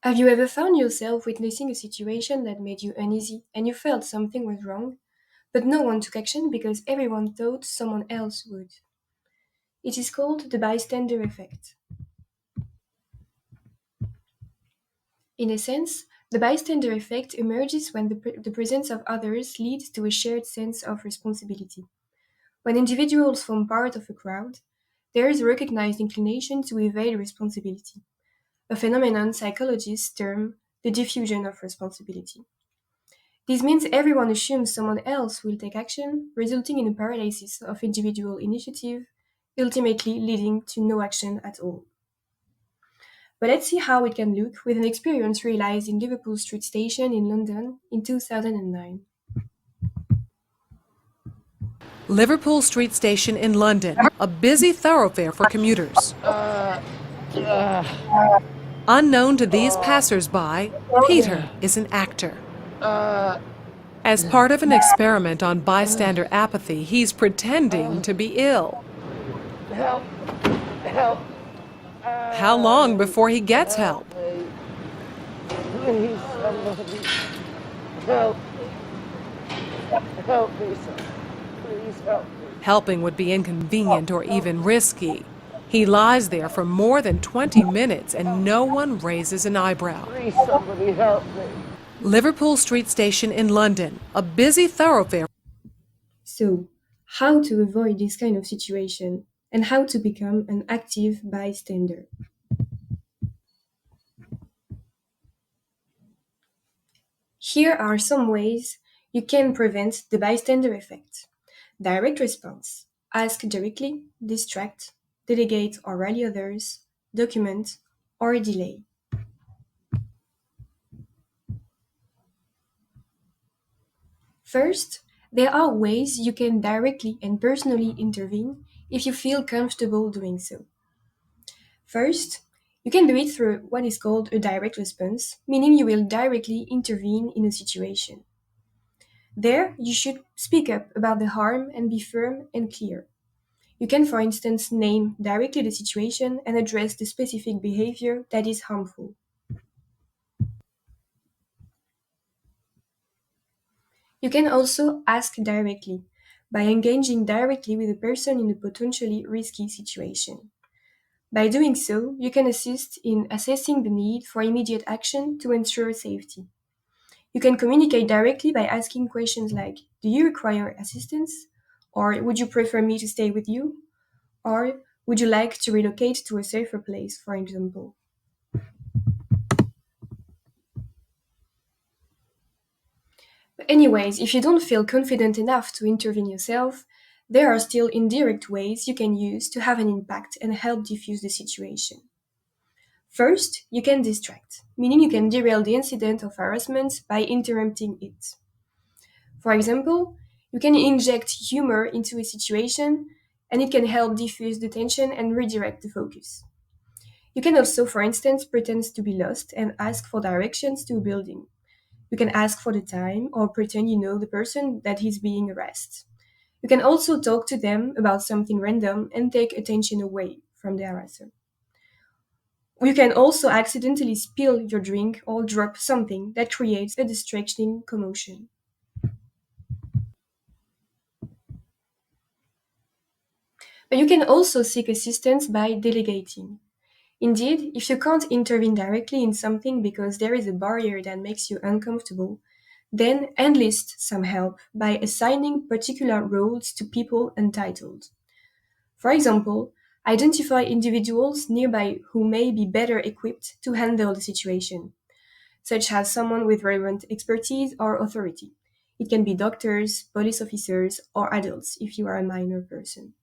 Have you ever found yourself witnessing a situation that made you uneasy and you felt something was wrong, but no one took action because everyone thought someone else would? It is called the bystander effect. In a sense, the bystander effect emerges when the presence of others leads to a shared sense of responsibility. When individuals form part of a crowd, there is a recognized inclination to evade responsibility, a phenomenon psychologists term the diffusion of responsibility. This means everyone assumes someone else will take action, resulting in a paralysis of individual initiative, ultimately leading to no action at all. But let's see how it can look with an experience realized in Liverpool Street Station in London in 2009. Liverpool Street Station in London, a busy thoroughfare for commuters. Unknown to these passers-by, Peter is an actor. As part of an experiment on bystander apathy, he's pretending to be ill. Help! Help! How long before he gets help? Please, somebody. Help! Help me, sir. Please help me. Helping would be inconvenient or even risky. He lies there for more than 20 minutes and no one raises an eyebrow. Please, somebody help me. Liverpool Street Station in London, a busy thoroughfare. So, how to avoid this kind of situation and how to become an active bystander? Here are some ways you can prevent the bystander effect. Direct response. Ask directly, distract, delegate or rally others, document, or delay. First, there are ways you can directly and personally intervene if you feel comfortable doing so. First, you can do it through what is called a direct response, meaning you will directly intervene in a situation. There, you should speak up about the harm and be firm and clear. You can, for instance, name directly the situation and address the specific behavior that is harmful. You can also ask directly by engaging directly with a person in a potentially risky situation. By doing so, you can assist in assessing the need for immediate action to ensure safety. You can communicate directly by asking questions like, "Do you require assistance?" Or "Would you prefer me to stay with you?" Or "Would you like to relocate to a safer place," for example. But anyways, if you don't feel confident enough to intervene yourself, there are still indirect ways you can use to have an impact and help diffuse the situation. First, you can distract, meaning you can derail the incident of harassment by interrupting it. For example, you can inject humor into a situation and it can help diffuse the tension and redirect the focus. You can also, for instance, pretend to be lost and ask for directions to a building. You can ask for the time or pretend you know the person that is being harassed. You can also talk to them about something random and take attention away from the harasser. You can also accidentally spill your drink or drop something that creates a distracting commotion. But you can also seek assistance by delegating. Indeed, if you can't intervene directly in something because there is a barrier that makes you uncomfortable, then enlist some help by assigning particular roles to people entitled. For example, identify individuals nearby who may be better equipped to handle the situation, such as someone with relevant expertise or authority. It can be doctors, police officers, or adults if you are a minor person.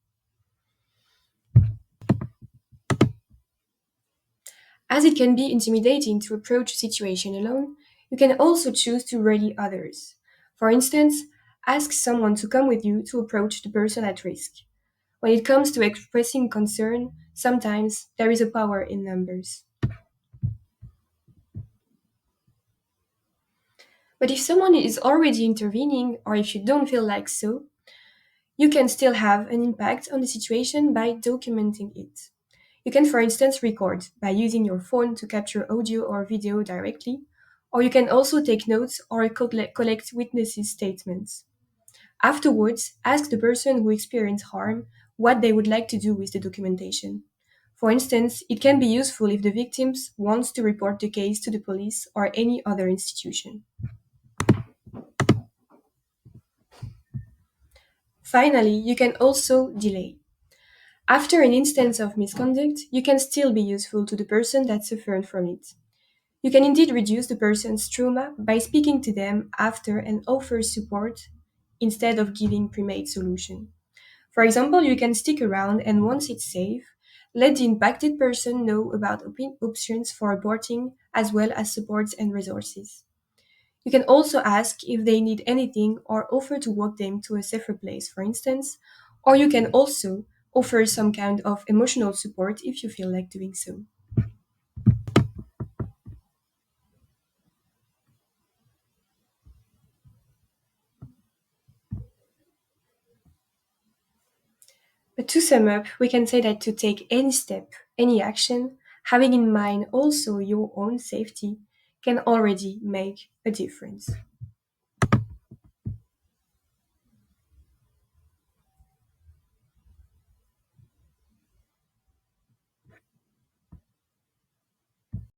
As it can be intimidating to approach a situation alone, you can also choose to rally others. For instance, ask someone to come with you to approach the person at risk. When it comes to expressing concern, sometimes there is a power in numbers. But if someone is already intervening, or if you don't feel like so, you can still have an impact on the situation by documenting it. You can, for instance, record by using your phone to capture audio or video directly, or you can also take notes or collect witnesses' statements. Afterwards, ask the person who experienced harm what they would like to do with the documentation. For instance, it can be useful if the victims wants to report the case to the police or any other institution. Finally, you can also delay. After an instance of misconduct, you can still be useful to the person that suffered from it. You can indeed reduce the person's trauma by speaking to them after and offer support instead of giving pre-made solution. For example, you can stick around and once it's safe, let the impacted person know about options for aborting as well as supports and resources. You can also ask if they need anything or offer to walk them to a safer place, for instance, or you can also offer some kind of emotional support if you feel like doing so. But to sum up, we can say that to take any step, any action, having in mind also your own safety, can already make a difference.